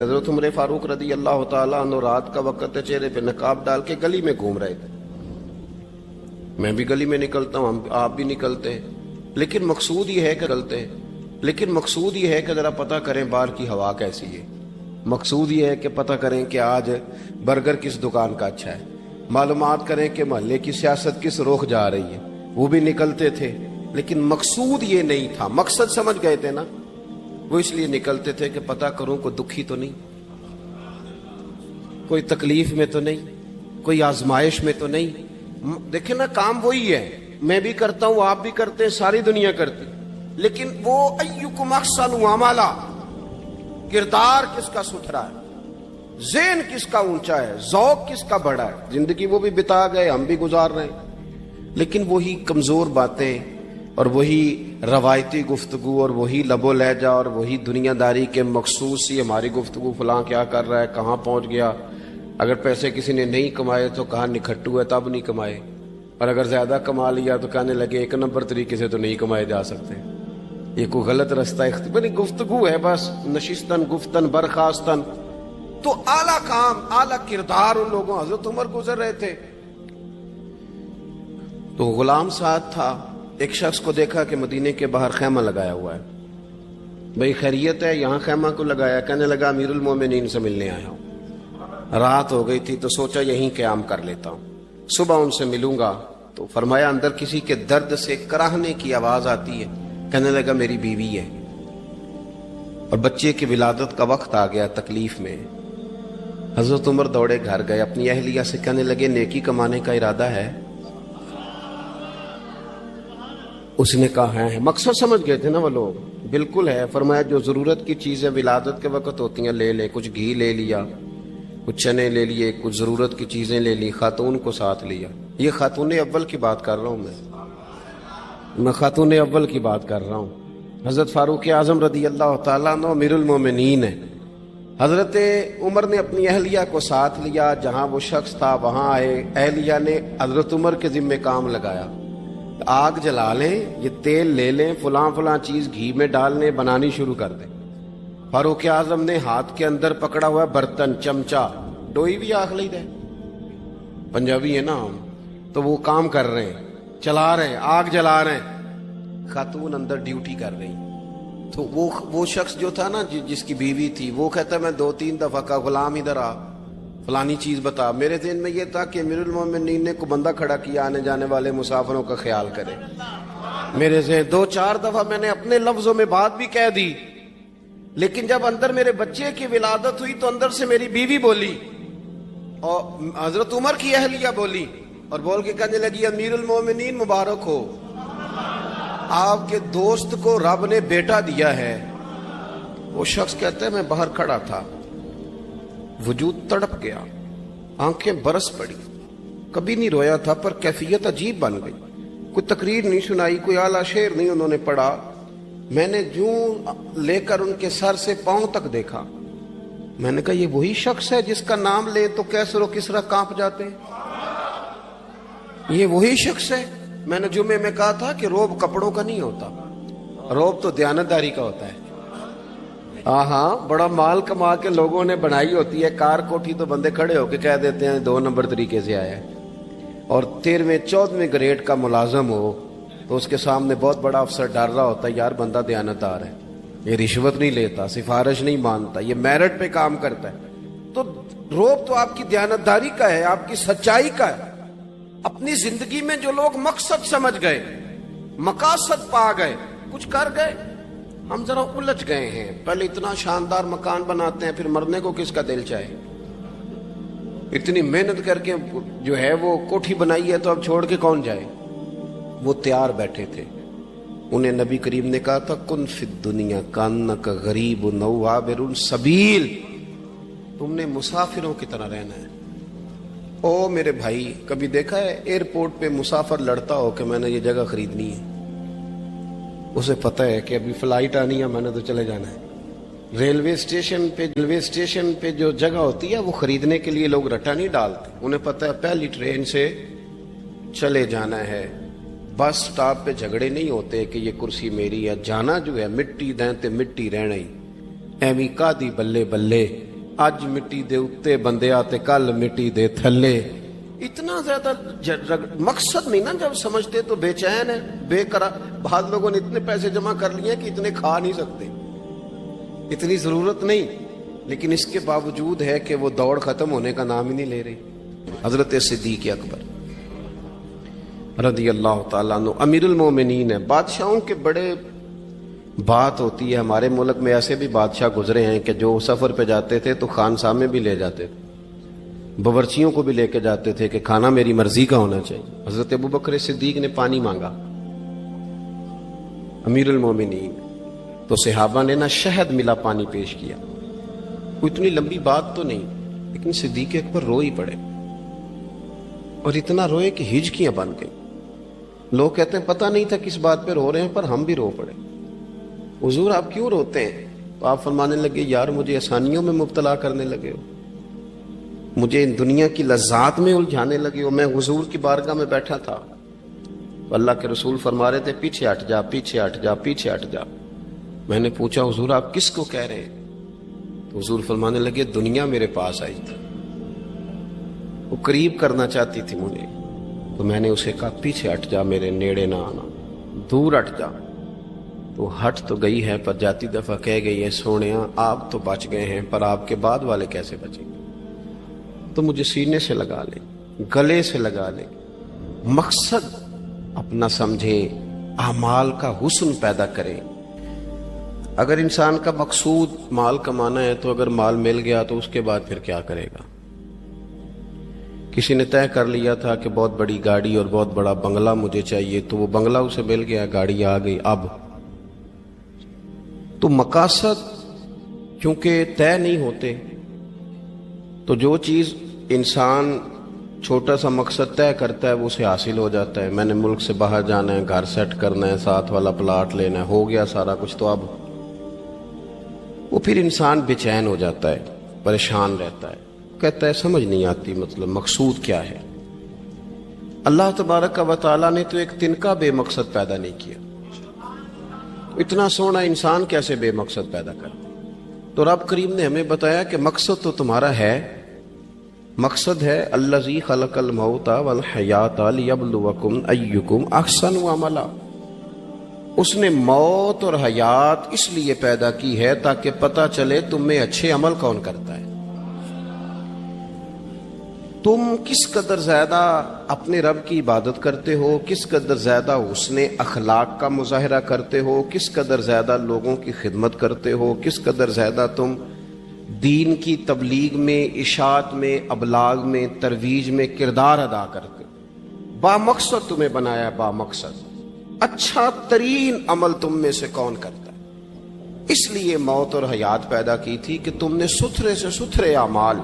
حضرت عمر فاروق رضی اللہ تعالیٰ عنہ رات کا وقت چہرے پہ نقاب ڈال کے گلی میں گھوم رہے تھے. میں بھی گلی میں نکلتا ہوں, آپ بھی نکلتے ہیں, لیکن مقصود یہ ہے کہ ذرا پتہ کریں باہر کی ہوا کیسی ہے. مقصود یہ ہے کہ پتہ کریں کہ آج برگر کس دکان کا اچھا ہے, معلومات کریں کہ محلے کی سیاست کس رخ جا رہی ہے. وہ بھی نکلتے تھے, لیکن مقصود یہ نہیں تھا. مقصد سمجھ گئے تھے نا, وہ اس لیے نکلتے تھے کہ پتہ کروں کوئی دکھی تو نہیں, کوئی تکلیف میں تو نہیں, کوئی آزمائش میں تو نہیں. دیکھیں نا, کام وہی ہے, میں بھی کرتا ہوں, آپ بھی کرتے ہیں, ساری دنیا کرتی, لیکن وہ ایکم احسن عملا, کردار کس کا ستھرا ہے, ذہن کس کا اونچا ہے, ذوق کس کا بڑا ہے. زندگی وہ بھی بتا گئے, ہم بھی گزار رہے ہیں, لیکن وہی کمزور باتیں اور وہی روایتی گفتگو اور وہی لب و لہجہ اور وہی دنیا داری کے مخصوص سی ہماری گفتگو, فلاں کیا کر رہا ہے, کہاں پہنچ گیا. اگر پیسے کسی نے نہیں کمائے تو کہاں نکھٹو ہے تب نہیں کمائے, اور اگر زیادہ کما لیا تو کہنے لگے ایک نمبر طریقے سے تو نہیں کمائے جا سکتے, یہ کوئی غلط رستہ بنی گفتگو ہے بس. نشستن گفتن برخاستن, تو اعلیٰ کام اعلیٰ کردار ان لوگوں. حضرت عمر گزر رہے تھے تو غلام ساتھ تھا. ایک شخص کو دیکھا کہ مدینے کے باہر خیمہ لگایا ہوا ہے. بھئی خیریت ہے, یہاں خیمہ کو لگایا؟ کہنے لگا امیر المومنین سے ملنے آیا ہوں, رات ہو گئی تھی تو سوچا یہیں قیام کر لیتا ہوں, صبح ان سے ملوں گا. تو فرمایا اندر کسی کے درد سے کراہنے کی آواز آتی ہے. کہنے لگا میری بیوی ہے اور بچے کی ولادت کا وقت آ گیا, تکلیف میں. حضرت عمر دوڑے گھر گئے, اپنی اہلیہ سے کہنے لگے نیکی کمانے کا ارادہ ہے؟ اس نے کہا ہے. مقصد سمجھ گئے تھے نا وہ لوگ, بالکل ہے. فرمایا جو ضرورت کی چیزیں ولادت کے وقت ہوتی ہیں لے لے. کچھ گھی لے لیا, کچھ چنے لے لیے, کچھ ضرورت کی چیزیں لے لی, خاتون کو ساتھ لیا. یہ خاتون اول کی بات کر رہا ہوں, میں خاتون اول کی بات کر رہا ہوں. حضرت فاروق اعظم رضی اللہ تعالیٰ عنہ امیر المومنین ہے. حضرت عمر نے اپنی اہلیہ کو ساتھ لیا, جہاں وہ شخص تھا وہاں آئے. اہلیہ نے حضرت عمر کے ذمہ کام لگایا, آگ جلا لیں, یہ تیل لے لیں, فلاں فلاں چیز گھی میں ڈال لیں, بنانی شروع کر دیں. فاروق اعظم نے ہاتھ کے اندر پکڑا ہوا برتن, چمچا, ڈوئی بھی آخ لی دے, پنجابی ہے نا ہم, تو وہ کام کر رہے ہیں, چلا رہے ہیں, آگ جلا رہے ہیں. خاتون اندر ڈیوٹی کر رہی. تو وہ شخص جو تھا نا جس کی بیوی تھی, وہ کہتا ہے میں 2-3 دفعہ کا غلام ادھر آ, فلانی چیز بتا. میرے ذہن میں یہ تھا کہ امیر المومنین نے کو بندہ کھڑا کیا آنے جانے والے مسافروں کا خیال کرے. میرے ذہن 2-4 دفعہ میں نے اپنے لفظوں میں بات بھی کہہ دی, لیکن جب اندر میرے بچے کی ولادت ہوئی تو اندر سے میری بیوی بولی اور حضرت عمر کی اہلیہ بولی, اور بول کے کہنے لگی امیر المومنین مبارک ہو, آپ کے دوست کو رب نے بیٹا دیا ہے. وہ شخص کہتا ہے میں باہر کھڑا تھا, وجود تڑپ گیا, آنکھیں برس پڑی. کبھی نہیں رویا تھا پر کیفیت عجیب بن گئی. کوئی تقریر نہیں سنائی, کوئی اعلیٰ شعر نہیں انہوں نے پڑھا. میں نے جوں لے کر ان کے سر سے پاؤں تک دیکھا. میں نے کہا یہ وہی شخص ہے جس کا نام لے تو کیسر و کسرا کانپ جاتے ہیں, یہ وہی شخص ہے. میں نے جمعے میں کہا تھا کہ روب کپڑوں کا نہیں ہوتا, روب تو دیانتداری کا ہوتا ہے. ہاں, بڑا مال کما کے لوگوں نے بنائی ہوتی ہے کار کوٹھی, تو بندے کھڑے ہو کے کہہ دیتے ہیں 2 نمبر طریقے سے آیا ہے. اور 13ویں-14ویں گریڈ کا ملازم ہو تو اس کے سامنے بہت بڑا افسر ڈر رہا ہوتا ہے, یار بندہ دیانتدار ہے, یہ رشوت نہیں لیتا, سفارش نہیں مانتا, یہ میرٹ پہ کام کرتا ہے. تو روب تو آپ کی دیانتداری کا ہے, آپ کی سچائی کا ہے. اپنی زندگی میں جو لوگ مقصد سمجھ گئے, مقاصد پا گئے, کچھ کر گئے, ہم ذرا الجھ گئے ہیں. پہلے اتنا شاندار مکان بناتے ہیں, پھر مرنے کو کس کا دل چاہے. اتنی محنت کر کے جو ہے وہ کوٹھی بنائی ہے تو اب چھوڑ کے کون جائے. وہ تیار بیٹھے تھے. انہیں نبی کریم نے کہا تھا کن فی الدنیا کانک غریب نو عابر السبیل, تم نے مسافروں کی طرح رہنا ہے. او میرے بھائی, کبھی دیکھا ہے ایئرپورٹ پہ مسافر لڑتا ہو کہ میں نے یہ جگہ خریدنی ہے؟ اسے پتہ ہے کہ ابھی فلائٹ آنی ہے, میں نے تو چلے جانا ہے. ریلوے اسٹیشن پہ جو جگہ ہوتی ہے وہ خریدنے کے لیے لوگ رٹا نہیں ڈالتے, انہیں پتہ ہے پہلی ٹرین سے چلے جانا ہے. بس سٹاپ پہ جھگڑے نہیں ہوتے کہ یہ کرسی میری ہے, جانا جو ہے مٹی دیں تے مٹی رہنا ہی. ایویں کا دی بلے بلے اج مٹی دے اتے بندیا تے کل مٹی دے تھلے. اتنا زیادہ مقصد نہیں نا جب سمجھتے تو بے چین ہے بے قرار. بعض لوگوں نے اتنے پیسے جمع کر لیے کہ اتنے کھا نہیں سکتے, اتنی ضرورت نہیں, لیکن اس کے باوجود ہے کہ وہ دوڑ ختم ہونے کا نام ہی نہیں لے رہی. حضرت صدیق اکبر رضی اللہ تعالیٰ عنہ امیر المومنین ہے. بادشاہوں کے بڑے بات ہوتی ہے. ہمارے ملک میں ایسے بھی بادشاہ گزرے ہیں کہ جو سفر پہ جاتے تھے تو خانسامے بھی لے جاتے تھے, باورچیوں کو بھی لے کے جاتے تھے کہ کھانا میری مرضی کا ہونا چاہیے. حضرت ابوبکر صدیق نے پانی مانگا, امیر المومنین, تو صحابہ نے نا شہد ملا پانی پیش کیا. کوئی اتنی لمبی بات تو نہیں, لیکن صدیق اکبر رو ہی پڑے, اور اتنا روئے کہ ہجکیاں بن گئی. لوگ کہتے ہیں پتہ نہیں تھا کس بات پہ رو رہے ہیں, پر ہم بھی رو پڑے. حضور آپ کیوں روتے ہیں؟ تو آپ فرمانے لگے یار مجھے آسانیوں میں مبتلا کرنے لگے ہو, مجھے ان دنیا کی لذات میں الجھانے لگے ہو. میں حضور کی بارگاہ میں بیٹھا تھا, اللہ کے رسول فرما رہے تھے پیچھے ہٹ جا, پیچھے ہٹ جا, پیچھے ہٹ جا. میں نے پوچھا حضور آپ کس کو کہہ رہے ہیں؟ تو حضور فرمانے لگے دنیا میرے پاس آئی تھی, وہ قریب کرنا چاہتی تھی مجھے, تو میں نے اسے کہا پیچھے ہٹ جا, میرے نیڑے نہ آنا, دور ہٹ جا. تو ہٹ تو گئی ہے, پر جاتی دفعہ کہہ گئی ہے سونیا آپ تو بچ گئے ہیں, پر آپ کے بعد والے کیسے بچیں گے؟ تو مجھے سینے سے لگا لے, گلے سے لگا لے. مقصد اپنا سمجھیں, اعمال کا حسن پیدا کریں. اگر انسان کا مقصود مال کمانا ہے تو اگر مال مل گیا تو اس کے بعد پھر کیا کرے گا؟ کسی نے طے کر لیا تھا کہ بہت بڑی گاڑی اور بہت بڑا بنگلہ مجھے چاہیے, تو وہ بنگلہ اسے مل گیا, گاڑی آ گئی. اب تو مقاصد کیونکہ طے نہیں ہوتے, تو جو چیز انسان چھوٹا سا مقصد طے کرتا ہے وہ اسے حاصل ہو جاتا ہے. میں نے ملک سے باہر جانا ہے, گھر سیٹ کرنا ہے, ساتھ والا پلاٹ لینا ہے, ہو گیا سارا کچھ. تو اب وہ پھر انسان بے چین ہو جاتا ہے, پریشان رہتا ہے, کہتا ہے سمجھ نہیں آتی مطلب مقصود کیا ہے. اللہ تبارک و تعالیٰ نے تو ایک تنکا بے مقصد پیدا نہیں کیا, اتنا سونا انسان کیسے بے مقصد پیدا کر دے؟ تو رب کریم نے ہمیں بتایا کہ مقصد تو تمہارا ہے. مقصد ہے الذی خلق الموت والحیات لیبلوکم ایکم احسن عملا. اس نے موت اور حیات اس لیے پیدا کی ہے تاکہ پتہ چلے تم میں اچھے عمل کون کرتا ہے, تم کس قدر زیادہ اپنے رب کی عبادت کرتے ہو, کس قدر زیادہ حسن اخلاق کا مظاہرہ کرتے ہو, کس قدر زیادہ لوگوں کی خدمت کرتے ہو, کس قدر زیادہ تم دین کی تبلیغ میں, اشاعت میں, ابلاغ میں, ترویج میں کردار ادا کرتے. با مقصد تمہیں بنایا, با مقصد. اچھا ترین عمل تم میں سے کون کرتا ہے؟ اس لیے موت اور حیات پیدا کی تھی کہ تم نے ستھرے سے ستھرے اعمال,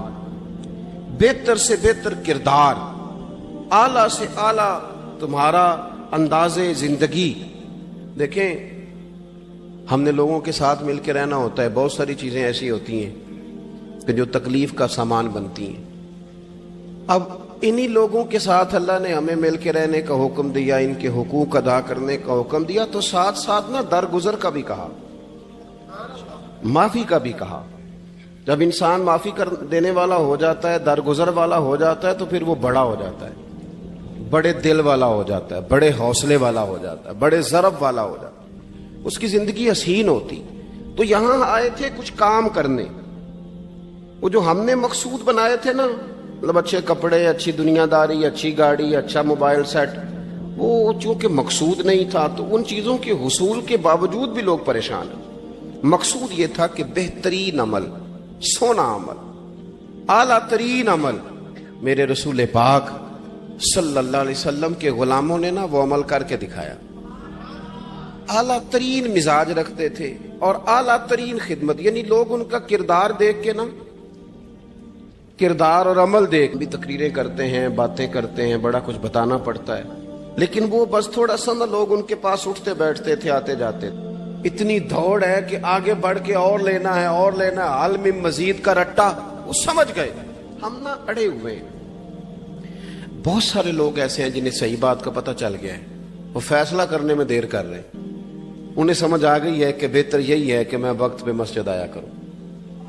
بہتر سے بہتر کردار, اعلیٰ سے اعلیٰ تمہارا انداز زندگی. دیکھیں ہم نے لوگوں کے ساتھ مل کے رہنا ہوتا ہے, بہت ساری چیزیں ایسی ہوتی ہیں کہ جو تکلیف کا سامان بنتی ہیں. اب انہی لوگوں کے ساتھ اللہ نے ہمیں مل کے رہنے کا حکم دیا, ان کے حقوق ادا کرنے کا حکم دیا, تو ساتھ ساتھ نا درگزر کا بھی کہا, معافی کا بھی کہا. جب انسان معافی کر دینے والا ہو جاتا ہے, درگزر والا ہو جاتا ہے, تو پھر وہ بڑا ہو جاتا ہے, بڑے دل والا ہو جاتا ہے, بڑے حوصلے والا ہو جاتا ہے, بڑے ضرب والا ہو جاتا ہے, اس کی زندگی حسین ہوتی. تو یہاں آئے تھے کچھ کام کرنے. وہ جو ہم نے مقصود بنائے تھے نا, مطلب اچھے کپڑے, اچھی دنیا داری, اچھی گاڑی, اچھا موبائل سیٹ, وہ چونکہ مقصود نہیں تھا تو ان چیزوں کے حصول کے باوجود بھی لوگ پریشان ہیں. مقصود یہ تھا کہ بہترین عمل, سونا عمل, اعلیٰ ترین عمل میرے رسول پاک صلی اللہ علیہ وسلم کے غلاموں نے نا وہ عمل کر کے دکھایا. اعلیٰ ترین مزاج رکھتے تھے اور اعلیٰ ترین خدمت, یعنی لوگ ان کا کردار دیکھ کے نا, کردار اور عمل دیکھ بھی تقریریں کرتے ہیں, باتیں کرتے ہیں, بڑا کچھ بتانا پڑتا ہے, لیکن وہ بس تھوڑا سا نا لوگ ان کے پاس اٹھتے بیٹھتے تھے, آتے جاتے. اتنی دوڑ ہے کہ آگے بڑھ کے اور لینا ہے, اور لینا ہے, حال میں مزید کا رٹا. وہ سمجھ گئے ہم نا اڑے ہوئے ہیں. بہت سارے لوگ ایسے ہیں جنہیں صحیح بات کا پتہ چل گیا ہے, وہ فیصلہ کرنے میں دیر کر رہے ہیں. انہیں سمجھ آ گئی ہے کہ بہتر یہی ہے کہ میں وقت پہ مسجد آیا کروں.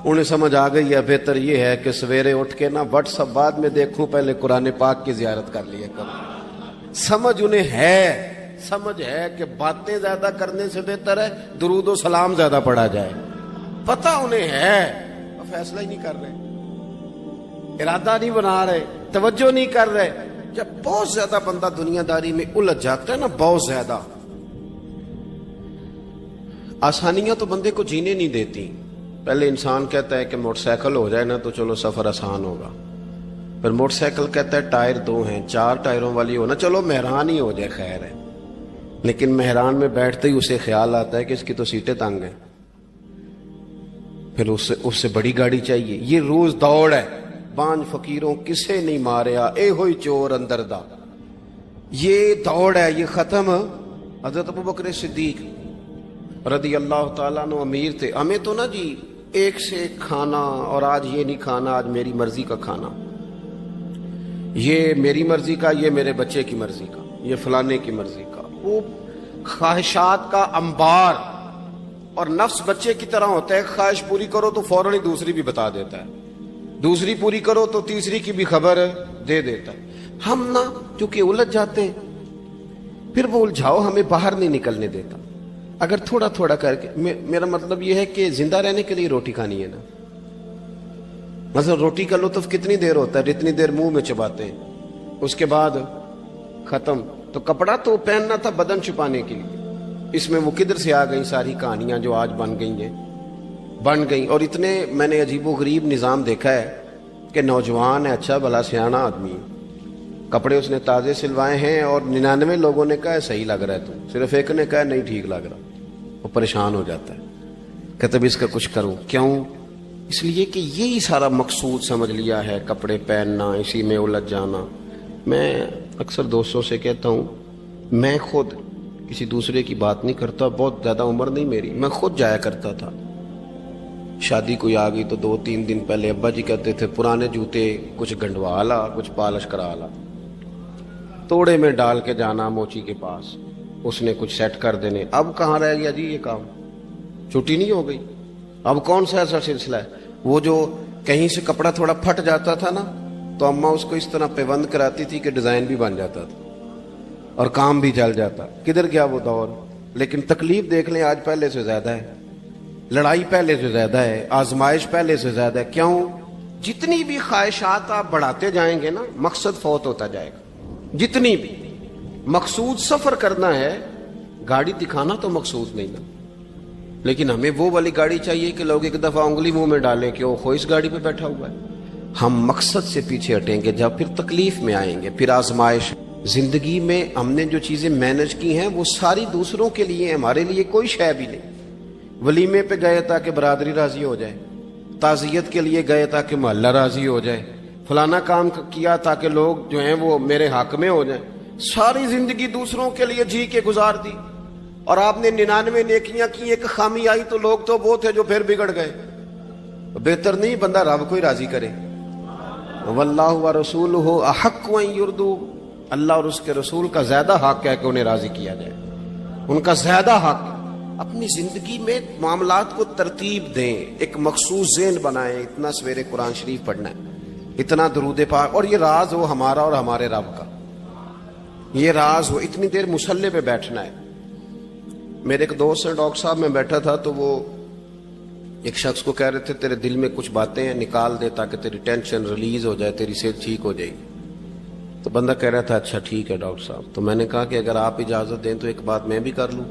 انہیں سمجھ آ گئی ہے بہتر یہ ہے کہ سویرے اٹھ کے نا واٹس ایپ بعد میں دیکھوں، پہلے قرآن پاک کی زیارت کر لیا کروں۔ سمجھ انہیں ہے، سمجھ ہے کہ باتیں زیادہ کرنے سے بہتر ہے درود و سلام زیادہ پڑھا جائے، پتہ انہیں ہے، فیصلہ ہی نہیں کر رہے، ارادہ نہیں بنا رہے، توجہ نہیں کر رہے۔ جب بہت زیادہ بندہ دنیا داری میں الجھ جاتا ہے نا، بہت زیادہ، آسانیاں تو بندے کو جینے نہیں دیتی۔ پہلے انسان کہتا ہے کہ موٹر سائیکل ہو جائے نا تو چلو سفر آسان ہوگا، پھر موٹر سائیکل کہتا ہے ٹائر 2 ہیں، 4 ٹائروں والی ہونا، چلو مہران ہی ہو جائے خیر ہے، لیکن مہران میں بیٹھتے ہی اسے خیال آتا ہے کہ اس کی تو سیٹیں تنگ ہیں، پھر اس سے بڑی گاڑی چاہیے۔ یہ روز دوڑ ہے، بانج فقیروں کسے نہیں ماریا، اے ہوئی چور اندر دا، یہ دوڑ ہے، یہ ختم۔ حضرت ابوبکر صدیق رضی اللہ تعالیٰ عنہ امیر تھے، ہمیں تو نا جی ایک سے ایک کھانا، اور آج یہ نہیں کھانا، آج میری مرضی کا کھانا، یہ میری مرضی کا، یہ میرے بچے کی مرضی کا، یہ فلانے کی مرضی کا، وہ خواہشات کا انبار۔ اور نفس بچے کی طرح ہوتا ہے، خواہش پوری کرو تو فوراً ہی دوسری بھی بتا دیتا ہے، دوسری پوری کرو تو تیسری کی بھی خبر دے دیتا ہے۔ ہم نا چونکہ الجھ جاتے ہیں، پھر وہ الجھاؤ ہمیں باہر نہیں نکلنے دیتا۔ اگر تھوڑا تھوڑا کر کے، میرا مطلب یہ ہے کہ زندہ رہنے کے لیے روٹی کھانی ہے نا، مثلا روٹی کا لطف کتنی دیر ہوتا ہے، جتنی دیر منہ میں چباتے ہیں، اس کے بعد ختم۔ تو کپڑا تو پہننا تھا بدن چھپانے کے لیے، اس میں وہ کدھر سے آ گئی ساری کہانیاں جو آج بن گئی۔ اور اتنے میں نے عجیب و غریب نظام دیکھا ہے کہ نوجوان ہے، اچھا بھلا سیانا آدمی، کپڑے اس نے تازے سلوائے ہیں، اور 99 لوگوں نے کہا ہے صحیح لگ رہا ہے، تو صرف ایک نے کہا نہیں ٹھیک لگ رہا، وہ پریشان ہو جاتا ہے، کہتا بھی اس کا کچھ کروں۔ کیوں؟ اس لیے کہ یہی سارا مقصود سمجھ لیا ہے، کپڑے پہننا، اسی میں الجھ جانا۔ میں اکثر دوستوں سے کہتا ہوں، میں خود کسی دوسرے کی بات نہیں کرتا، بہت زیادہ عمر نہیں میری، میں خود جایا کرتا تھا، شادی کوئی آ گئی تو 2-3 دن پہلے ابا جی کہتے تھے پرانے جوتے کچھ گنڈوا لا، کچھ پالش کرا لا، توڑے میں ڈال کے جانا موچی کے پاس، اس نے کچھ سیٹ کر دینے۔ اب کہاں رہ گیا جی یہ کام، چھٹی نہیں ہو گئی، اب کون سا ایسا سلسلہ ہے؟ وہ جو کہیں سے کپڑا تھوڑا پھٹ جاتا تھا نا، تو اماں اس کو اس طرح پیوند کراتی تھی کہ ڈیزائن بھی بن جاتا تھا اور کام بھی چل جاتا۔ کدھر گیا وہ دور؟ لیکن تکلیف دیکھ لیں آج پہلے سے زیادہ ہے، لڑائی پہلے سے زیادہ ہے، آزمائش پہلے سے زیادہ ہے۔ کیوں؟ جتنی بھی خواہشات آپ بڑھاتے جائیں گے نا، مقصد فوت ہوتا جائے گا۔ جتنی بھی مقصود سفر کرنا ہے، گاڑی دکھانا تو مقصود نہیں نا، لیکن ہمیں وہ والی گاڑی چاہیے کہ لوگ ایک دفعہ انگلی منہ میں ڈالیں کہ وہ اس گاڑی پہ بیٹھا ہوا ہے۔ ہم مقصد سے پیچھے ہٹیں گے جب پھر تکلیف میں آئیں گے، پھر آزمائش۔ زندگی میں ہم نے جو چیزیں مینج کی ہیں وہ ساری دوسروں کے لیے، ہمارے لیے کوئی شے بھی نہیں۔ ولیمے پہ گئے تاکہ برادری راضی ہو جائے، تعزیت کے لیے گئے تاکہ محلہ راضی ہو جائے، فلانا کام کیا تاکہ لوگ جو ہیں وہ میرے حق میں ہو جائیں۔ ساری زندگی دوسروں کے لیے جی کے گزار دی، اور آپ نے 99 نیکیاں کی، ایک خامی آئی تو لوگ تو وہ تھے جو پھر بگڑ گئے۔ بہتر نہیں بندہ رب کو ہی راضی کرے۔ واللہ ورسولہ احق ان یرضوا، اللہ اور اس کے رسول کا زیادہ حق ہے کہ انہیں راضی کیا جائے، ان کا زیادہ حق۔ اپنی زندگی میں معاملات کو ترتیب دیں، ایک مخصوص ذہن بنائیں، اتنا سویرے قرآن شریف پڑھنا ہے، اتنا درود پاک، اور یہ راز ہو ہمارا اور ہمارے رب کا، یہ راز ہو، اتنی دیر مصلی پہ بیٹھنا ہے۔ میرے ایک دوست ہیں ڈاکٹر صاحب، میں بیٹھا تھا تو وہ ایک شخص کو کہہ رہے تھے تیرے دل میں کچھ باتیں ہیں، نکال دے تاکہ تیری ٹینشن ریلیز ہو جائے، تیری صحت ٹھیک ہو جائے گی۔ تو بندہ کہہ رہا تھا اچھا ٹھیک ہے ڈاکٹر صاحب۔ تو میں نے کہا کہ اگر آپ اجازت دیں تو ایک بات میں بھی کر لوں؟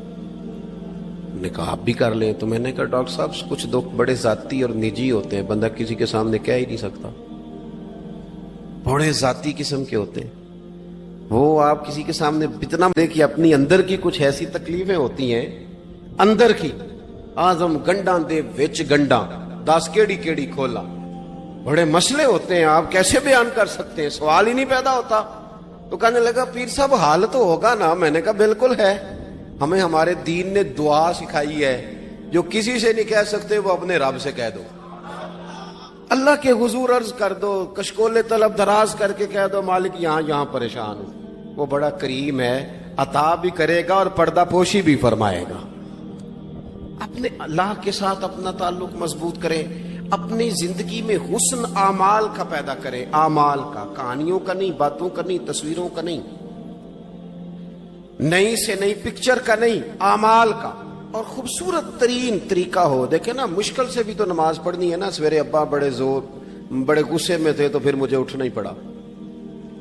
نے کہا آپ بھی کر لیں۔ تو میں نے کہا ڈاکٹر صاحب کچھ دکھ بڑے ذاتی اور نجی ہوتے ہیں، بندہ کسی کے سامنے کہہ ہی نہیں سکتا، بڑے ذاتی قسم کے ہوتے ہیں، وہ آپ کسی کے سامنے اتنا دیکھیے، اپنی اندر کی کچھ ایسی تکلیفیں ہوتی ہیں اندر کی، آزم گنڈاں دے وچ گنڈاں 10 کیڑی کھولا، بڑے مسئلے ہوتے ہیں، آپ کیسے بیان کر سکتے ہیں، سوال ہی نہیں پیدا ہوتا۔ تو کہنے لگا پیر صاحب حال تو ہوگا نا؟ میں نے کہا بالکل ہے، ہمیں ہمارے دین نے دعا سکھائی ہے، جو کسی سے نہیں کہہ سکتے وہ اپنے رب سے کہہ دو، اللہ کے حضور عرض کر دو، کشکول طلب دراز کر کے کہہ دو مالک یہاں پریشان ہوں، وہ بڑا کریم ہے، عطا بھی کرے گا اور پردہ پوشی بھی فرمائے گا۔ اپنے اللہ کے ساتھ اپنا تعلق مضبوط کریں، اپنی زندگی میں حسن اعمال کا پیدا کریں، اعمال کا، کہانیوں کا نہیں، باتوں کا نہیں، تصویروں کا نہیں، نئی سے نئی پکچر کا نہیں، اعمال کا، اور خوبصورت ترین طریقہ ہو۔ دیکھیں نا، مشکل سے بھی تو نماز پڑھنی ہے نا۔ سویرے ابا بڑے غصے میں تھے تو پھر مجھے اٹھنا ہی پڑا،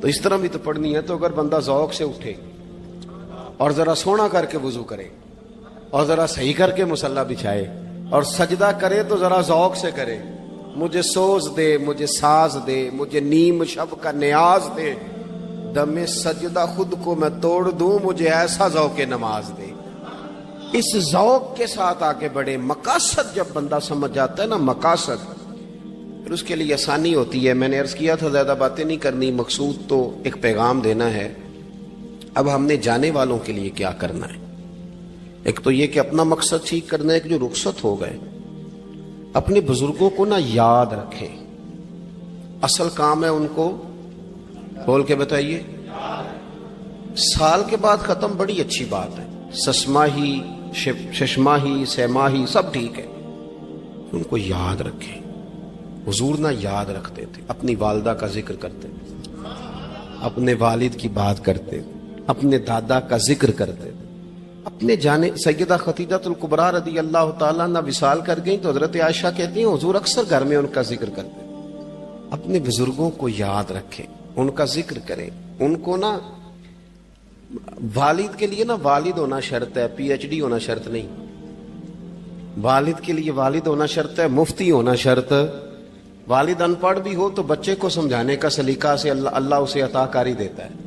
تو اس طرح بھی تو پڑھنی ہے۔ تو اگر بندہ ذوق سے اٹھے اور ذرا سونا کر کے وضو کرے اور ذرا صحیح کر کے مصلی بچھائے اور سجدہ کرے تو ذرا ذوق سے کرے، مجھے سوز دے، مجھے ساز دے، مجھے نیم شب کا نیاز دے، دم سجدہ خود کو میں توڑ دوں، مجھے ایسا ذوق نماز دے۔ اس ذوق کے ساتھ آگے بڑھے۔ مقاصد جب بندہ سمجھ جاتا ہے نا، مقاصد، پھر اس کے لیے آسانی ہوتی ہے۔ میں نے عرض کیا تھا زیادہ باتیں نہیں کرنی، مقصود تو ایک پیغام دینا ہے۔ اب ہم نے جانے والوں کے لیے کیا کرنا ہے؟ ایک تو یہ کہ اپنا مقصد ٹھیک کرنا ہے کہ جو رخصت ہو گئے اپنے بزرگوں کو نہ یاد رکھیں۔ اصل کام ہے ان کو بول کے بتائیے۔ سال کے بعد ختم، بڑی اچھی بات ہے، سسماہی، ششماہی، سیماہی سب ٹھیک ہے، ان کو یاد رکھیں۔ حضور نہ یاد رکھتے تھے، اپنی والدہ کا ذکر کرتے تھے، اپنے والد کی بات کرتے تھے، اپنے دادا کا ذکر کرتے تھے، اپنے جانے۔ سیدہ خدیجہ الکبریٰ رضی اللہ تعالیٰ عنہ وصال کر گئیں تو حضرت عائشہ کہتی ہیں حضور اکثر گھر میں ان کا ذکر کرتے۔ اپنے بزرگوں کو یاد رکھیں، ان کا ذکر کریں، ان کو نا، والد کے لیے نا والد ہونا شرط ہے، پی ایچ ڈی ہونا شرط نہیں۔ والد کے لیے والد ہونا شرط ہے، مفتی ہونا شرط۔ والد ان پڑھ بھی ہو تو بچے کو سمجھانے کا سلیقہ سے اللہ اسے عطا کاری دیتا ہے۔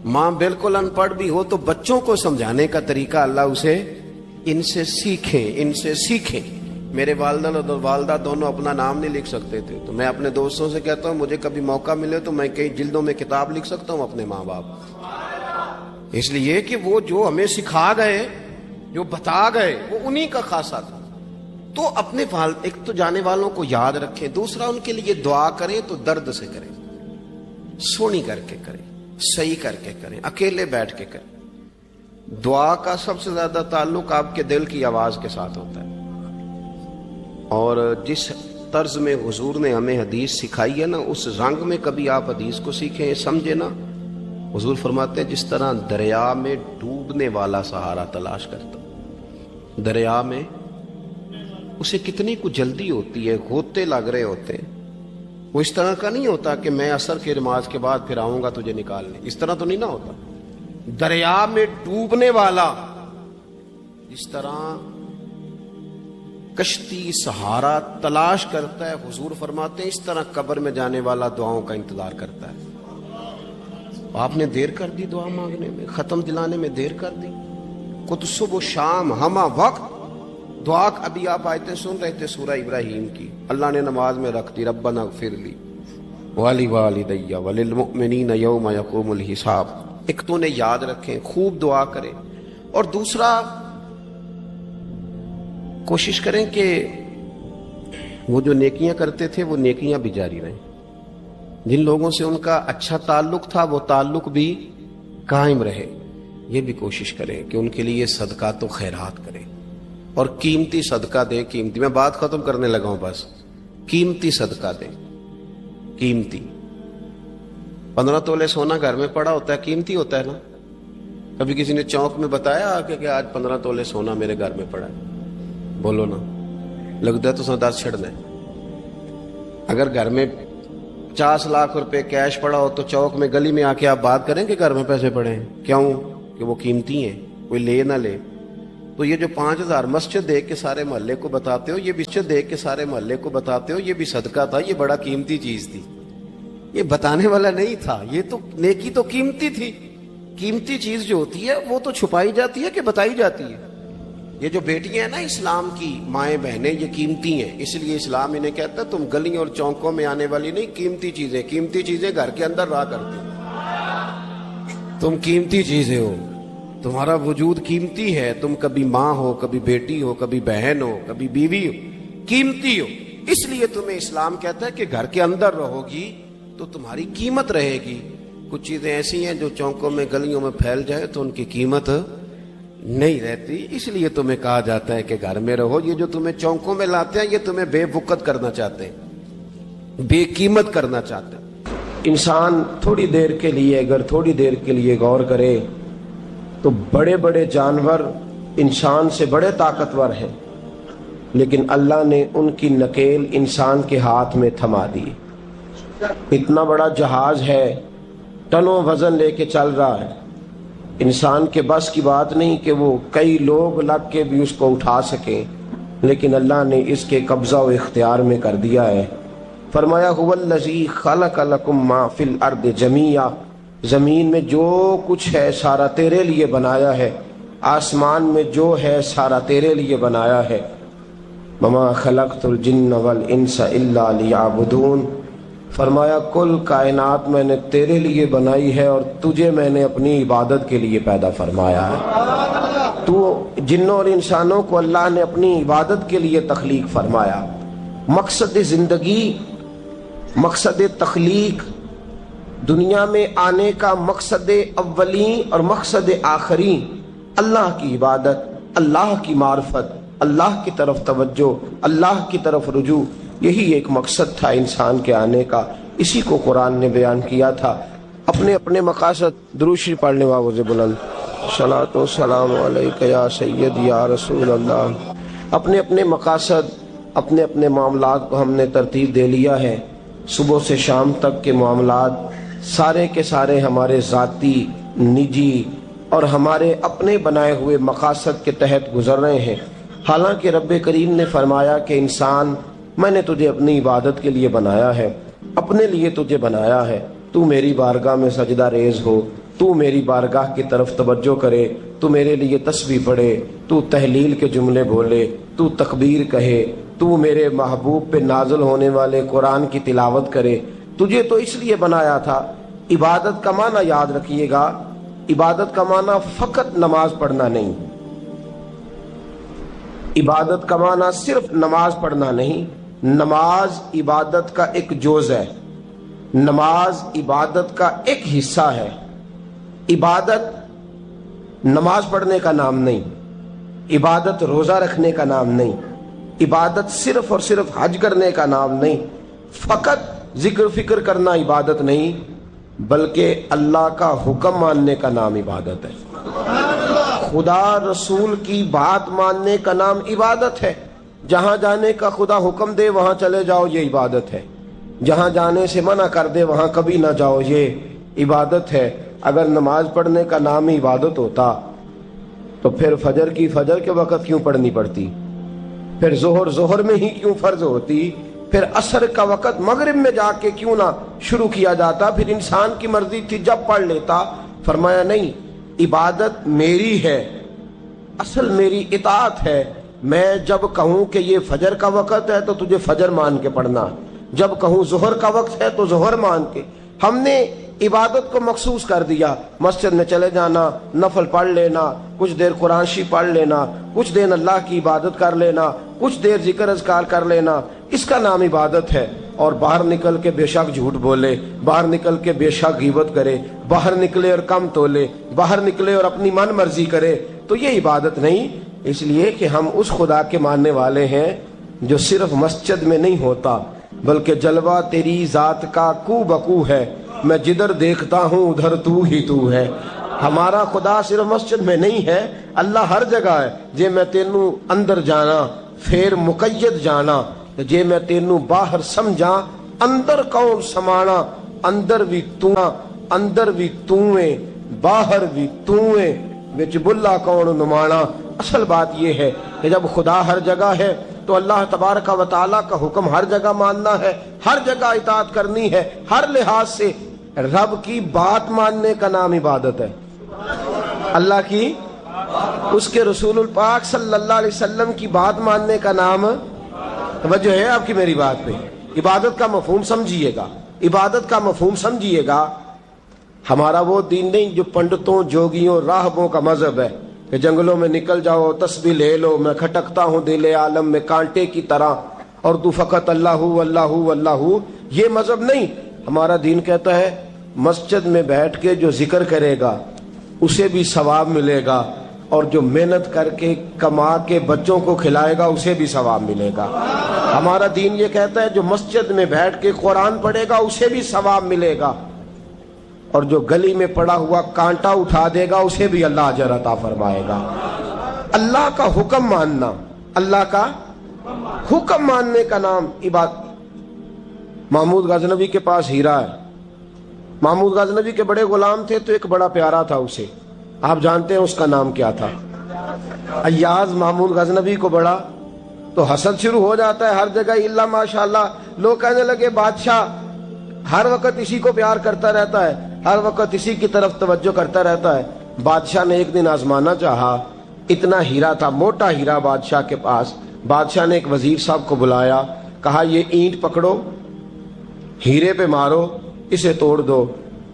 ماں بالکل ان پڑھ بھی ہو تو بچوں کو سمجھانے کا طریقہ اللہ اسے، ان سے سیکھیں، ان سے سیکھیں۔ میرے والدہ اور والدہ دونوں اپنا نام نہیں لکھ سکتے تھے، تو میں اپنے دوستوں سے کہتا ہوں مجھے کبھی موقع ملے تو میں کئی جلدوں میں کتاب لکھ سکتا ہوں اپنے ماں باپ، اس لیے کہ وہ جو ہمیں سکھا گئے، جو بتا گئے، وہ انہی کا خاصہ تھا۔ تو اپنے ایک تو جانے والوں کو یاد رکھیں، دوسرا ان کے لیے دعا کریں تو درد سے کریں، سونی کر کے کریں، صحیح کر کے کریں، اکیلے بیٹھ کے کریں۔ دعا کا سب سے زیادہ تعلق آپ کے دل کی آواز کے ساتھ ہوتا ہے، اور جس طرز میں حضور نے ہمیں حدیث سکھائی ہے نا، اس رنگ میں کبھی آپ حدیث کو سیکھیں، سمجھے نا۔ حضور فرماتے ہیں جس طرح دریا میں ڈوبنے والا سہارا تلاش کرتا، دریا میں اسے کتنی کو جلدی ہوتی ہے، غوطے لگ رہے ہوتے ہیں، وہ اس طرح کا نہیں ہوتا کہ میں عصر کی نماز کے بعد پھر آؤں گا تجھے نکالنے، اس طرح تو نہیں نہ ہوتا۔ دریا میں ڈوبنے والا جس طرح کشتی سہارا تلاش کرتا ہے، حضور فرماتے ہیں اس طرح قبر میں جانے والا دعاؤں کا انتظار کرتا ہے۔ آپ نے دیر کر دی دعا مانگنے میں، ختم دلانے میں دیر کر دی، کت صبح و شام ہمہ وقت دعا۔ ابھی آپ آیتیں سن رہے تھے سورہ ابراہیم کی، اللہ نے نماز میں رکھ دی، ربنا اغفر لی ولی وللمؤمنین یوم یقوم الحساب۔ ایک تو انہیں یاد رکھیں، خوب دعا کریں، اور دوسرا کوشش کریں کہ وہ جو نیکیاں کرتے تھے وہ نیکیاں بھی جاری رہیں، جن لوگوں سے ان کا اچھا تعلق تھا وہ تعلق بھی قائم رہے۔ یہ بھی کوشش کریں کہ ان کے لیے صدقات و خیرات کریں، اور قیمتی صدقہ دیں۔ قیمتی، میں بات ختم کرنے لگا ہوں، بس قیمتی صدقہ دیں، قیمتی۔ 15 تولے سونا گھر میں پڑا ہوتا ہے، قیمتی ہوتا ہے نا۔ کبھی کسی نے چوک میں بتایا کہ آج 15 تولے سونا میرے گھر میں پڑا ہے؟ بولو نا، لگتا ہے تو سردار چھڑنا ہے۔ اگر گھر میں 50 لاکھ روپے کیش پڑا ہو تو چوک میں گلی میں آ کے آپ بات کریں کہ گھر میں پیسے پڑے ہیں، کیوں؟ کہ وہ قیمتی ہیں، کوئی لے نہ لے۔ تو یہ جو 5000 مسجد دیکھ کے سارے محلے کو بتاتے ہو، یہ بھی مسجد دیکھ کے سارے محلے کو بتاتے ہو، یہ بھی صدقہ تھا، یہ بڑا قیمتی چیز تھی، یہ بتانے والا نہیں تھا، یہ تو نیکی تو قیمتی تھی۔ قیمتی چیز جو ہوتی ہے وہ تو چھپائی جاتی ہے کہ بتائی جاتی ہے۔ یہ جو بیٹیاں ہیں نا اسلام کی، مائیں بہنیں، یہ قیمتی ہیں، اس لیے اسلام انہیں کہتا ہے تم گلیوں اور چوکوں میں آنے والی نہیں، قیمتی چیزیں، قیمتی چیزیں گھر کے اندر رہا کرتی، تم قیمتی چیزیں ہو، تمہارا وجود قیمتی ہے، تم کبھی ماں ہو، کبھی بیٹی ہو، کبھی بہن ہو، کبھی بیوی ہو، قیمتی ہو۔ اس لیے تمہیں اسلام کہتا ہے کہ گھر کے اندر رہو گی تو تمہاری قیمت رہے گی۔ کچھ چیزیں ایسی ہیں جو چوکوں میں گلیوں میں پھیل جائے تو ان کی قیمت نہیں رہتی، اس لیے تمہیں کہا جاتا ہے کہ گھر میں رہو۔ یہ جو تمہیں چونکوں میں لاتے ہیں یہ تمہیں بے وقت کرنا چاہتے ہیں، بے قیمت کرنا چاہتے ہیں۔ انسان تھوڑی دیر کے لیے، اگر تھوڑی دیر کے لیے غور کرے تو بڑے بڑے جانور انسان سے بڑے طاقتور ہیں، لیکن اللہ نے ان کی نکیل انسان کے ہاتھ میں تھما دی۔ اتنا بڑا جہاز ہے، ٹنوں وزن لے کے چل رہا ہے، انسان کے بس کی بات نہیں کہ وہ کئی لوگ لگ کے بھی اس کو اٹھا سکیں، لیکن اللہ نے اس کے قبضہ و اختیار میں کر دیا ہے۔ فرمایا هو الذی خلق لکم ما فی الارض جمیعا، زمین میں جو کچھ ہے سارا تیرے لیے بنایا ہے، آسمان میں جو ہے سارا تیرے لیے بنایا ہے۔ وما خلقت الجن والانس الا لیعبدون، فرمایا کل کائنات میں نے تیرے لیے بنائی ہے اور تجھے میں نے اپنی عبادت کے لیے پیدا فرمایا ہے۔ تو جنوں اور انسانوں کو اللہ نے اپنی عبادت کے لیے تخلیق فرمایا۔ مقصد زندگی، مقصد تخلیق، دنیا میں آنے کا مقصد اولین اور مقصد آخری اللہ کی عبادت، اللہ کی معرفت، اللہ کی طرف توجہ، اللہ کی طرف رجوع، یہی ایک مقصد تھا انسان کے آنے کا۔ اسی کو قرآن نے بیان کیا تھا۔ اپنے اپنے مقاصد، درود شریف پڑھنے والوں سے بلند صلاۃ و سلام علیک یا سید یا رسول اللہ۔ اپنے اپنے مقاصد، اپنے اپنے معاملات کو ہم نے ترتیب دے لیا ہے۔ صبح سے شام تک کے معاملات سارے کے سارے ہمارے ذاتی، نجی اور ہمارے اپنے بنائے ہوئے مقاصد کے تحت گزر رہے ہیں۔ حالانکہ رب کریم نے فرمایا کہ انسان، میں نے تجھے اپنی عبادت کے لیے بنایا ہے، اپنے لیے تجھے بنایا ہے، تو میری بارگاہ میں سجدہ ریز ہو، تو میری بارگاہ کی طرف توجہ کرے، تو میرے لیے تسبیح پڑھے، تو تحلیل کے جملے بولے، تو تکبیر کہے، تو میرے محبوب پہ نازل ہونے والے قرآن کی تلاوت کرے۔ تجھے تو اس لیے بنایا تھا۔ عبادت کا معنی یاد رکھیے گا، عبادت کا معنی فقط نماز پڑھنا نہیں، عبادت کا معنی صرف نماز پڑھنا نہیں، نماز عبادت کا ایک جز ہے، نماز عبادت کا ایک حصہ ہے۔ عبادت نماز پڑھنے کا نام نہیں، عبادت روزہ رکھنے کا نام نہیں، عبادت صرف اور صرف حج کرنے کا نام نہیں، فقط ذکر فکر کرنا عبادت نہیں، بلکہ اللہ کا حکم ماننے کا نام عبادت ہے۔ خدا رسول کی بات ماننے کا نام عبادت ہے۔ جہاں جانے کا خدا حکم دے وہاں چلے جاؤ، یہ عبادت ہے۔ جہاں جانے سے منع کر دے وہاں کبھی نہ جاؤ، یہ عبادت ہے۔ اگر نماز پڑھنے کا نام ہی عبادت ہوتا تو پھر فجر کی فجر کے وقت کیوں پڑھنی پڑتی، پھر ظہر میں ہی کیوں فرض ہوتی، پھر عصر کا وقت مغرب میں جا کے کیوں نہ شروع کیا جاتا، پھر انسان کی مرضی تھی جب پڑھ لیتا۔ فرمایا نہیں، عبادت میری ہے، اصل میری اطاعت ہے۔ میں جب کہوں کہ یہ فجر کا وقت ہے تو تجھے فجر مان کے پڑھنا، جب کہوں ظہر کا وقت ہے تو ظہر مان کے۔ ہم نے عبادت کو مخصوص کر دیا، مسجد میں چلے جانا، نفل پڑھ لینا، کچھ دیر قرآن شریف پڑھ لینا، کچھ دیر اللہ کی عبادت کر لینا، کچھ دیر ذکر اذکار کر لینا، اس کا نام عبادت ہے۔ اور باہر نکل کے بے شک جھوٹ بولے، باہر نکل کے بے شک غیبت کرے، باہر نکلے اور کم تولے، باہر نکلے اور اپنی من مرضی کرے، تو یہ عبادت نہیں۔ اس لیے کہ ہم اس خدا کے ماننے والے ہیں جو صرف مسجد میں نہیں ہوتا، بلکہ جلوہ تیری ذات کا کو بکو ہے، میں جدھر دیکھتا ہوں ادھر تو ہی تو ہے۔ ہمارا خدا صرف مسجد میں نہیں ہے، اللہ ہر جگہ ہے۔ جے میں تینوں اندر جانا پھر مقید جانا، جے میں تینوں باہر سمجھا اندر کون سمانا، اندر بھی تو، اندر بھی تویں، باہر بھی تویں، وچ بلا کون نمانا۔ اصل بات یہ ہے کہ جب خدا ہر جگہ ہے تو اللہ تبارک و تعالیٰ کا حکم ہر جگہ ماننا ہے، ہر جگہ اطاعت کرنی ہے، ہر لحاظ سے۔ رب کی بات ماننے کا نام عبادت ہے، اللہ کی، اس کے رسول الپاک صلی اللہ علیہ وسلم کی بات ماننے کا نام، توجہ ہے آپ کی میری بات پہ؟ عبادت کا مفہوم سمجھیے گا، عبادت کا مفہوم سمجھیے گا۔ ہمارا وہ دین نہیں جو پنڈتوں، جوگیوں، راہبوں کا مذہب ہے کہ جنگلوں میں نکل جاؤ، تسبیح لے لو، میں کھٹکتا ہوں دل عالم میں کانٹے کی طرح اور تو فقط اللہ اللہ اللہ۔ یہ مذہب نہیں۔ ہمارا دین کہتا ہے مسجد میں بیٹھ کے جو ذکر کرے گا اسے بھی ثواب ملے گا، اور جو محنت کر کے کما کے بچوں کو کھلائے گا اسے بھی ثواب ملے گا۔ ہمارا دین یہ کہتا ہے جو مسجد میں بیٹھ کے قرآن پڑھے گا اسے بھی ثواب ملے گا، اور جو گلی میں پڑا ہوا کانٹا اٹھا دے گا اسے بھی اللہ اجر عطا فرمائے گا۔ اللہ کا حکم ماننا، اللہ کا حکم ماننے کا نام عبادت۔ محمود غزنوی کے پاس ہیرا ہے، محمود غزنوی کے بڑے غلام تھے تو ایک بڑا پیارا تھا اسے، آپ جانتے ہیں اس کا نام کیا تھا؟ ایاز محمود غزنوی کو بڑا تو حسد شروع ہو جاتا ہے ہر جگہ، الا ماشاءاللہ لوگ کہنے لگے بادشاہ ہر وقت اسی کو پیار کرتا رہتا ہے، ہر وقت اسی کی طرف توجہ کرتا رہتا ہے۔ بادشاہ نے ایک دن آزمانا چاہا، اتنا ہیرا تھا، موٹا ہیرا بادشاہ کے پاس۔ بادشاہ نے ایک وزیر صاحب کو بلایا، کہا یہ اینٹ پکڑو، ہیرے پہ مارو، اسے توڑ دو۔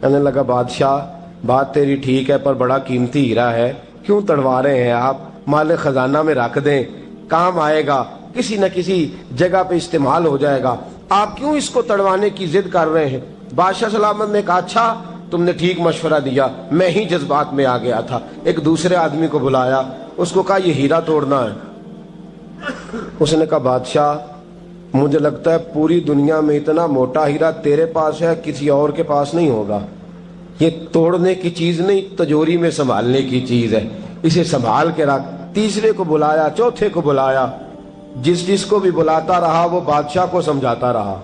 کہنے لگا بادشاہ بات تیری ٹھیک ہے پر بڑا قیمتی ہیرا ہے، کیوں تڑوا رہے ہیں آپ؟ مال خزانہ میں رکھ دیں، کام آئے گا، کسی نہ کسی جگہ پہ استعمال ہو جائے گا، آپ کیوں اس کو تڑوانے کی ضد کر رہے ہیں؟ بادشاہ سلامت نے کہا اچھا تم نے ٹھیک مشورہ دیا، میں ہی جذبات میں آ گیا تھا۔ ایک دوسرے آدمی کو بلایا، اس کو کہا یہ ہیرا توڑنا ہے۔ اس نے کہا بادشاہ مجھے لگتا ہے پوری دنیا میں اتنا موٹا ہیرا تیرے پاس ہے، کسی اور کے پاس نہیں ہوگا، یہ توڑنے کی چیز نہیں تجوری میں سنبھالنے کی چیز ہے، اسے سنبھال کے رکھ۔ تیسرے کو بلایا، چوتھے کو بلایا، جس کو بھی بلاتا رہا وہ بادشاہ کو سمجھاتا رہا،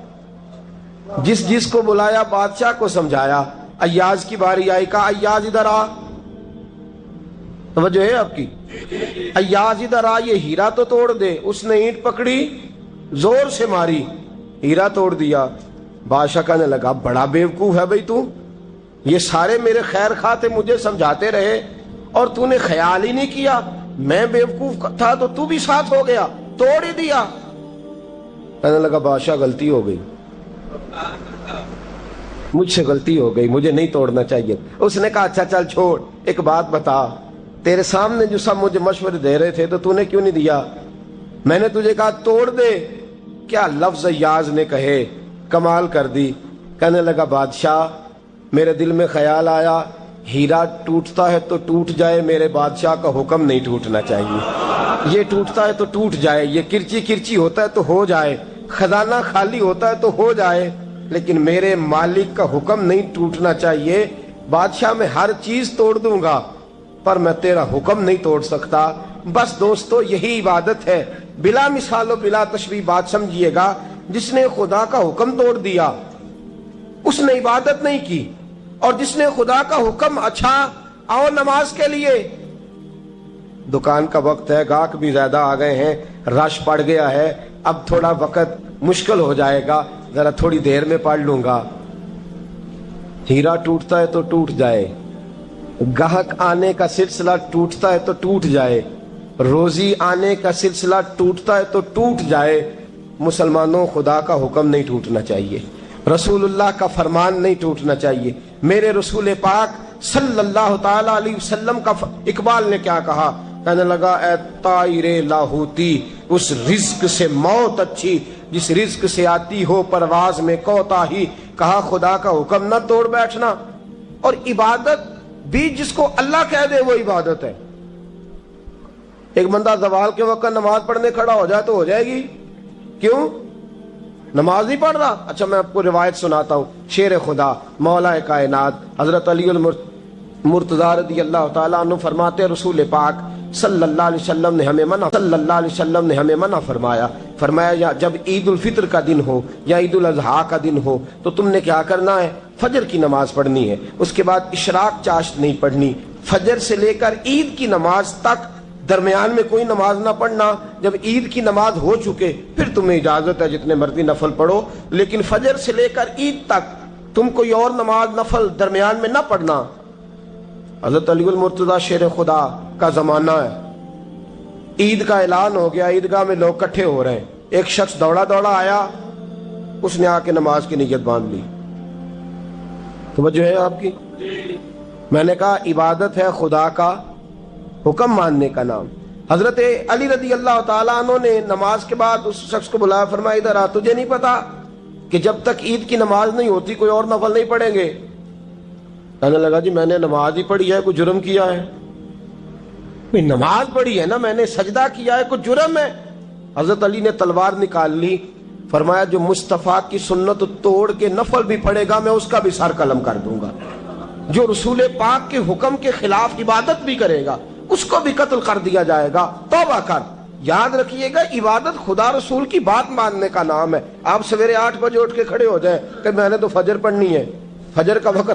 جس کو بلایا بادشاہ کو سمجھایا۔ ایاز کی باری آئی، کہا ایاز ادھر آ، توجہ ہے آپ کی؟ ایاز ادھر آ، یہ ہیرا تو توڑ دے۔ اس نے اینٹ پکڑی، زور سے ماری، ہیرا توڑ دیا۔ بادشاہ کہنے لگا بڑا بیوقوف ہے بھائی تو، یہ سارے میرے خیر خواہ تھے، مجھے سمجھاتے رہے اور تو نے خیال ہی نہیں کیا، میں بیوقوف تھا تو تو بھی ساتھ ہو گیا، توڑ ہی دیا۔ کہنے لگا بادشاہ غلطی ہو گئی، مجھ سے غلطی ہو گئی، مجھے نہیں توڑنا چاہیے۔ اس نے کہا اچھا چل چھوڑ، ایک بات بتا، تیرے سامنے جو سب مجھے مشورے دے رہے تھے تو نے کیوں نہیں دیا؟ میں نے تجھے کہا توڑ دے، کیا لفظ ایاز نے کہے، کمال کر دی۔ کہنے لگا بادشاہ میرے دل میں خیال آیا ہیرا ٹوٹتا ہے تو ٹوٹ جائے، میرے بادشاہ کا حکم نہیں ٹوٹنا چاہیے، یہ ٹوٹتا ہے تو ٹوٹ جائے، یہ کرچی کرچی ہوتا ہے تو ہو جائے، خزانہ خالی ہوتا ہے تو ہو جائے، لیکن میرے مالک کا حکم نہیں ٹوٹنا چاہیے۔ بادشاہ میں ہر چیز توڑ دوں گا پر میں تیرا حکم نہیں توڑ سکتا۔ بس دوستو یہی عبادت ہے، بلا مثال و بلا تشبیہ بات سمجھیے گا۔ جس نے خدا کا حکم توڑ دیا اس نے عبادت نہیں کی، اور جس نے خدا کا حکم اچھا آؤ نماز کے لیے، دکان کا وقت ہے، گاہک بھی زیادہ آ گئے ہیں، رش پڑ گیا ہے، اب تھوڑا وقت مشکل ہو جائے گا، ذرا تھوڑی دیر میں پڑھ لوں گا۔ ہیرا ٹوٹتا ہے تو ٹوٹ جائے، گاہک آنے کا سلسلہ ٹوٹتا ہے تو ٹوٹ جائے، روزی آنے کا سلسلہ ٹوٹتا ہے تو ٹوٹ جائے۔ مسلمانوں خدا کا حکم نہیں ٹوٹنا چاہیے، رسول اللہ کا فرمان نہیں ٹوٹنا چاہیے۔ میرے رسول پاک صلی اللہ تعالی علیہ وسلم کا اقبال نے کیا کہا؟ کہنے لگا اے طائر لاہوتی، اس رزق سے موت اچھی جس رزق سے آتی ہو پرواز میں کوتاہی۔ کہا خدا کا حکم نہ توڑ بیٹھنا، اور عبادت بھی جس کو اللہ کہہ دے وہ عبادت ہے۔ ایک بندہ زوال کے وقت نماز پڑھنے کھڑا ہو جائے تو ہو جائے گی، کیوں؟ نماز نہیں پڑھ رہا؟ اچھا میں آپ کو روایت سناتا ہوں، شیر خدا مولا کائنات حضرت علی المرتضی رضی اللہ تعالیٰ عنہ فرماتے رسول پاک صلی اللہ علیہ وسلم نے ہمیں منع فرمایا جب عید الفطر کا دن ہو یا عید الاضحیٰ کا دن ہو تو تم نے کیا کرنا ہے؟ فجر کی نماز پڑھنی ہے، اس کے بعد اشراق چاشت نہیں پڑھنی، فجر سے لے کر عید کی نماز تک درمیان میں کوئی نماز نہ پڑھنا۔ جب عید کی نماز ہو چکے پھر تمہیں اجازت ہے جتنے مرضی نفل پڑھو، لیکن فجر سے لے کر عید تک تم کوئی اور نماز نفل درمیان میں نہ پڑھنا۔ حضرت علی المرتضی شیر خدا کا زمانہ ہے، عید کا اعلان ہو گیا، عیدگاہ میں لوگ کٹھے ہو رہے ہیں، ایک شخص دوڑا آیا، اس نے آ کے نماز کی نیت باندھ لی۔ توجہ ہے آپ کی؟ میں نے کہا عبادت ہے خدا کا حکم ماننے کا نام۔ حضرت علی رضی اللہ تعالیٰ عنہ نے نماز کے بعد اس شخص کو بلایا، فرمایا ادھر آ، تجھے نہیں پتا کہ جب تک عید کی نماز نہیں ہوتی کوئی اور نفل نہیں پڑھیں گے؟ کہنے لگا جی میں نے نماز ہی پڑھی ہے، کوئی جرم کیا ہے؟ کوئی نماز پڑھی ہے نا میں نے، سجدہ کیا ہے، کوئی جرم ہے؟ حضرت علی نے تلوار نکال لی، فرمایا جو مصطفیٰ کی سنت توڑ کے نفل بھی پڑھے گا میں اس کا بھی سر قلم کر دوں گا، جو رسول پاک کے حکم کے خلاف عبادت بھی کرے گا اس کو بھی قتل کر دیا جائے گا۔ توبہ کر۔ یاد رکھیے گا عبادت خدا رسول کی بات ماننے کا نام ہے۔ آپ سویرے 8 بجے اٹھ کے کھڑے ہو جائیں کہ میں نے تو فجر پڑھنی ہے، فجر کا وقت